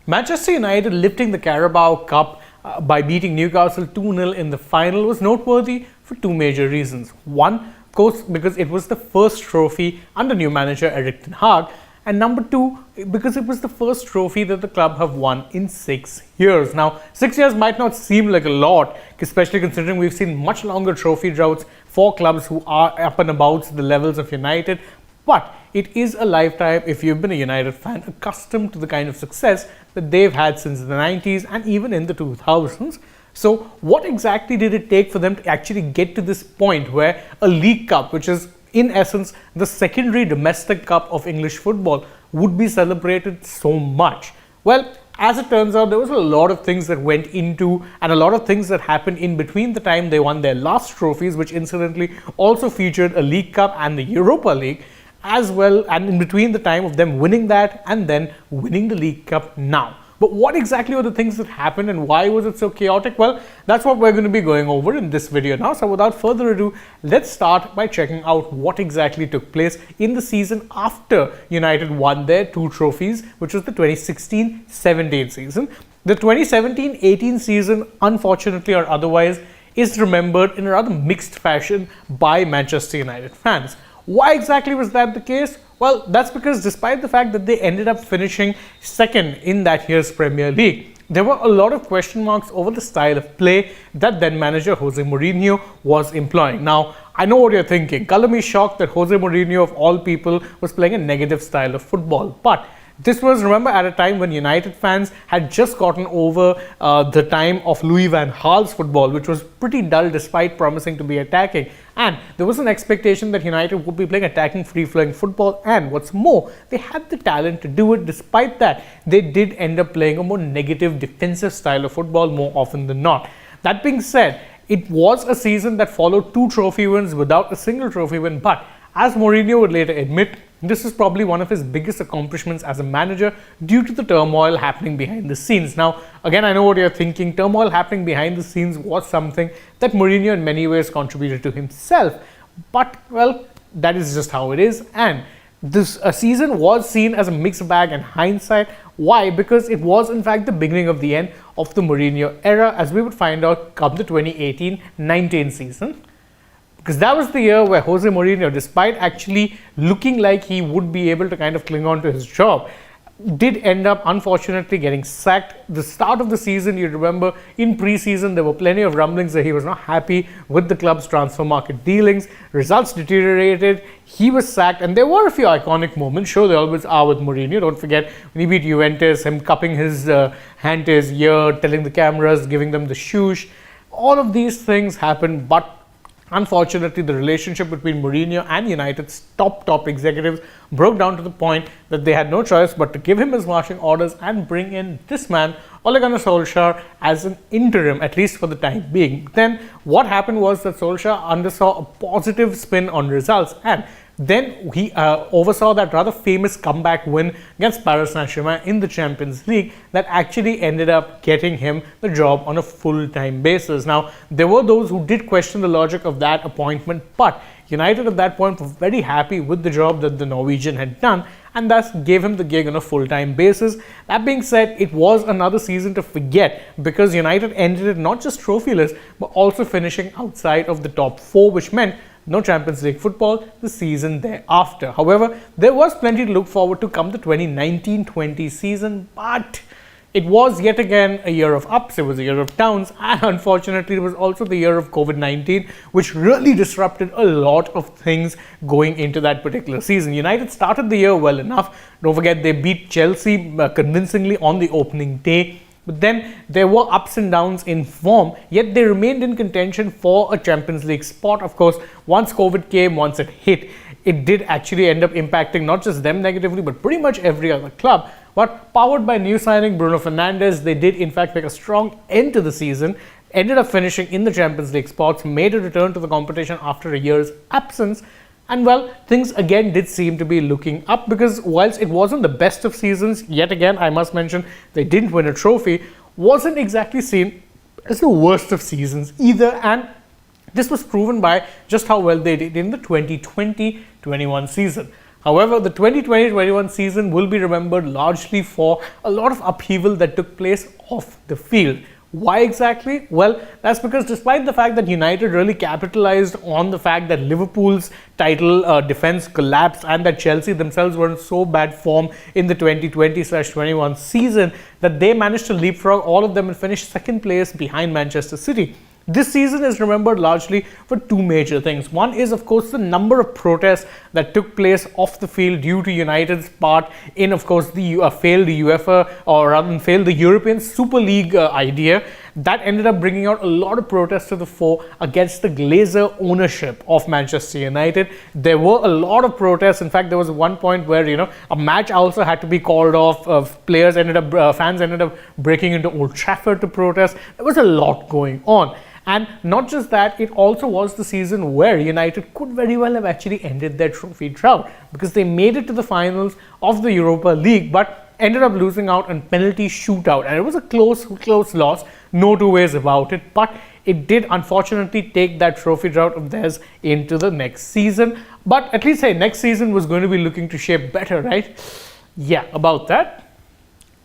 Manchester United lifting the Carabao Cup by beating Newcastle 2-0 in the final was noteworthy for two major reasons. One, of course, because it was the first trophy under new manager Erik Ten Hag, and number two, because it was the first trophy that the club have won in 6 years. Now, 6 years might not seem like a lot, especially considering we've seen much longer trophy droughts for clubs who are up and about the levels of United. But it is a lifetime if you've been a United fan accustomed to the kind of success that they've had since the 90s and even in the 2000s. So what exactly did it take for them to actually get to this point where a League Cup, which is in essence the secondary domestic cup of English football, would be celebrated so much? Well, as it turns out, there was a lot of things that went into and a lot of things that happened in between the time they won their last trophies, which incidentally also featured a League Cup and the Europa League, as well, and in between the time of them winning that and then winning the League Cup now. But what exactly were the things that happened and why was it so chaotic? Well, that's what we're going to be going over in this video now. So without further ado, let's start by checking out what exactly took place in the season after United won their two trophies, which was the 2016-17 season. The 2017-18 season, unfortunately or otherwise, is remembered in a rather mixed fashion by Manchester United fans. Why exactly was that the case? Well, that's because despite the fact that they ended up finishing second in that year's Premier League, there were a lot of question marks over the style of play that then manager Jose Mourinho was employing. Now, I know what you're thinking. Color me shocked that Jose Mourinho, of all people, was playing a negative style of football. But this was, remember, at a time when United fans had just gotten over the time of Louis van Gaal's football, which was pretty dull despite promising to be attacking. And there was an expectation that United would be playing attacking, free-flowing football. And what's more, they had the talent to do it. Despite that, they did end up playing a more negative defensive style of football more often than not. That being said, it was a season that followed two trophy wins without a single trophy win. But as Mourinho would later admit, this is probably one of his biggest accomplishments as a manager due to the turmoil happening behind the scenes. Now, again, I know what you're thinking. Turmoil happening behind the scenes was something that Mourinho in many ways contributed to himself. But, well, that is just how it is. And this season was seen as a mixed bag in hindsight. Why? Because it was in fact the beginning of the end of the Mourinho era, as we would find out come the 2018-19 season. Because that was the year where Jose Mourinho, despite actually looking like he would be able to kind of cling on to his job, did end up unfortunately getting sacked. The start of the season, you remember, in pre-season, there were plenty of rumblings that he was not happy with the club's transfer market dealings. Results deteriorated. He was sacked, and there were a few iconic moments. Sure, there always are with Mourinho. Don't forget when he beat Juventus, him cupping his hand to his ear, telling the cameras, giving them the shoosh. All of these things happened, but unfortunately, the relationship between Mourinho and United's top executives broke down to the point that they had no choice but to give him his marching orders and bring in this man, Ole Gunnar Solskjaer, as an interim, at least for the time being. Then what happened was that Solskjaer undersaw a positive spin on results, and then he oversaw that rather famous comeback win against Paris Saint-Germain in the Champions League that actually ended up getting him the job on a full-time basis. Now, there were those who did question the logic of that appointment, but United at that point were very happy with the job that the Norwegian had done and thus gave him the gig on a full-time basis. That being said, it was another season to forget because United ended it not just trophyless but also finishing outside of the top four, which meant no Champions League football the season thereafter. However, there was plenty to look forward to come the 2019-20 season, but it was yet again a year of ups, it was a year of downs, and unfortunately it was also the year of COVID-19, which really disrupted a lot of things going into that particular season. United started the year well enough. Don't forget, they beat Chelsea convincingly on the opening day. But then there were ups and downs in form, yet they remained in contention for a Champions League spot. Of course, once COVID came, once it hit, it did actually end up impacting not just them negatively, but pretty much every other club. But powered by new signing Bruno Fernandes, they did in fact make a strong end to the season, ended up finishing in the Champions League spots, made a return to the competition after a year's absence. And well, things again did seem to be looking up because whilst it wasn't the best of seasons, yet again, I must mention, they didn't win a trophy, wasn't exactly seen as the worst of seasons either. And this was proven by just how well they did in the 2020-21 season. However, the 2020-21 season will be remembered largely for a lot of upheaval that took place off the field. Why exactly? Well, that's because despite the fact that United really capitalized on the fact that Liverpool's title defense collapsed and that Chelsea themselves were in so bad form in the 2020-21 season that they managed to leapfrog all of them and finish second place behind Manchester City. This season is remembered largely for two major things. One is, of course, the number of protests that took place off the field due to United's part in, of course, the failed UEFA, or rather than failed the European Super League idea. That ended up bringing out a lot of protests to the fore against the Glazer ownership of Manchester United. There were a lot of protests. In fact, there was one point where, a match also had to be called off. Fans ended up breaking into Old Trafford to protest. There was a lot going on. And not just that, it also was the season where United could very well have actually ended their trophy drought, because they made it to the finals of the Europa League but ended up losing out on penalty shootout. And it was a close loss, no two ways about it. But it did unfortunately take that trophy drought of theirs into the next season. But at least, hey, next season was going to be looking to shape better, right? Yeah, about that.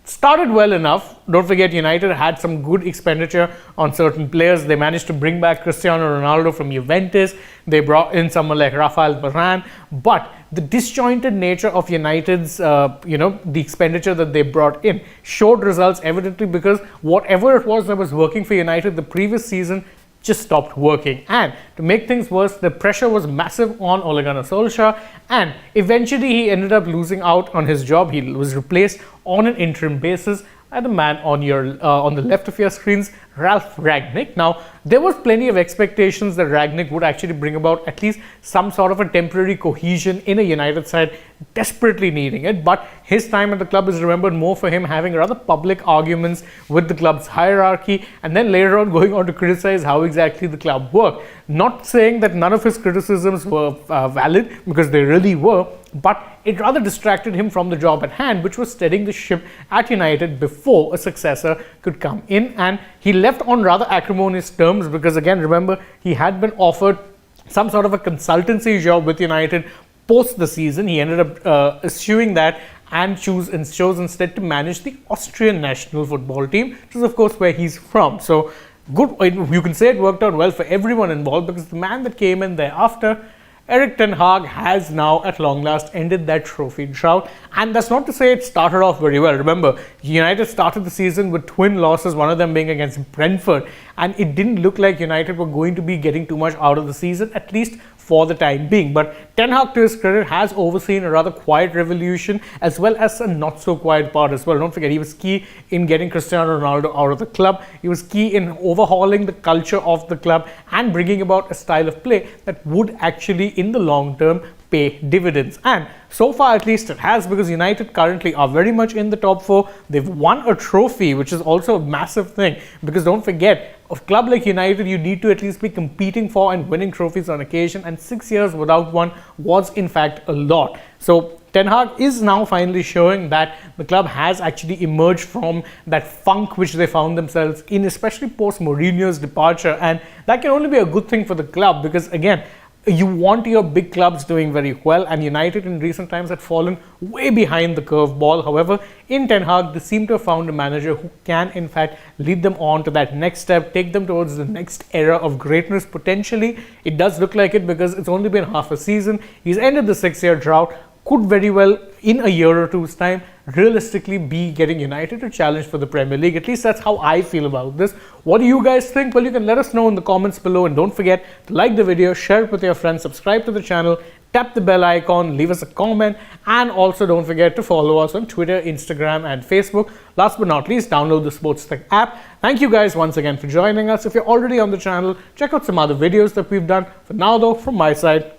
Started well enough. Don't forget, United had some good expenditure on certain players. They managed to bring back Cristiano Ronaldo from Juventus. They brought in someone like Rafael Varane. But the disjointed nature of United's, the expenditure that they brought in showed results evidently, because whatever it was that was working for United the previous season just stopped working. And to make things worse, the pressure was massive on Ole Gunnar Solskjaer, and eventually he ended up losing out on his job. He was replaced on an interim basis by the man on the left of your screens, Ralf Rangnick. Now, there was plenty of expectations that Rangnick would actually bring about at least some sort of a temporary cohesion in a United side desperately needing it. But his time at the club is remembered more for him having rather public arguments with the club's hierarchy, and then later on going on to criticize how exactly the club worked. Not saying that none of his criticisms were valid, because they really were, but it rather distracted him from the job at hand, which was steadying the ship at United before a successor could come in. And he left on rather acrimonious terms, because again, remember, he had been offered some sort of a consultancy job with United post the season. He ended up eschewing that and chose instead to manage the Austrian national football team, which is of course where he's from. So good, you can say it worked out well for everyone involved, because the man that came in thereafter, Erik Ten Hag, has now at long last ended that trophy drought. And that's not to say it started off very well. Remember, United started the season with twin losses, one of them being against Brentford, and it didn't look like United were going to be getting too much out of the season, at least for the time being. But Ten Hag, to his credit, has overseen a rather quiet revolution as well as a not so quiet part as well. Don't forget, he was key in getting Cristiano Ronaldo out of the club. He was key in overhauling the culture of the club and bringing about a style of play that would actually, in the long term, pay dividends. And so far, at least, it has, because United currently are very much in the top four. They've won a trophy, which is also a massive thing, because don't forget, a club like United, you need to at least be competing for and winning trophies on occasion, and 6 years without one was in fact a lot. So Ten Hag is now finally showing that the club has actually emerged from that funk which they found themselves in, especially post Mourinho's departure. And that can only be a good thing for the club, because again, you want your big clubs doing very well, and United in recent times had fallen way behind the curveball. However, in Ten Hag, they seem to have found a manager who can in fact lead them on to that next step, take them towards the next era of greatness potentially. It does look like it, because it's only been half a season. He's ended the 6-year drought. Could very well, in a year or two's time, realistically be getting United to challenge for the Premier League. At least that's how I feel about this. What do you guys think? Well, you can let us know in the comments below, and don't forget to like the video, share it with your friends, subscribe to the channel, tap the bell icon, leave us a comment, and also don't forget to follow us on Twitter, Instagram, and Facebook. Last but not least, download the AajTak app. Thank you guys once again for joining us. If you're already on the channel, check out some other videos that we've done. For now though, from my side,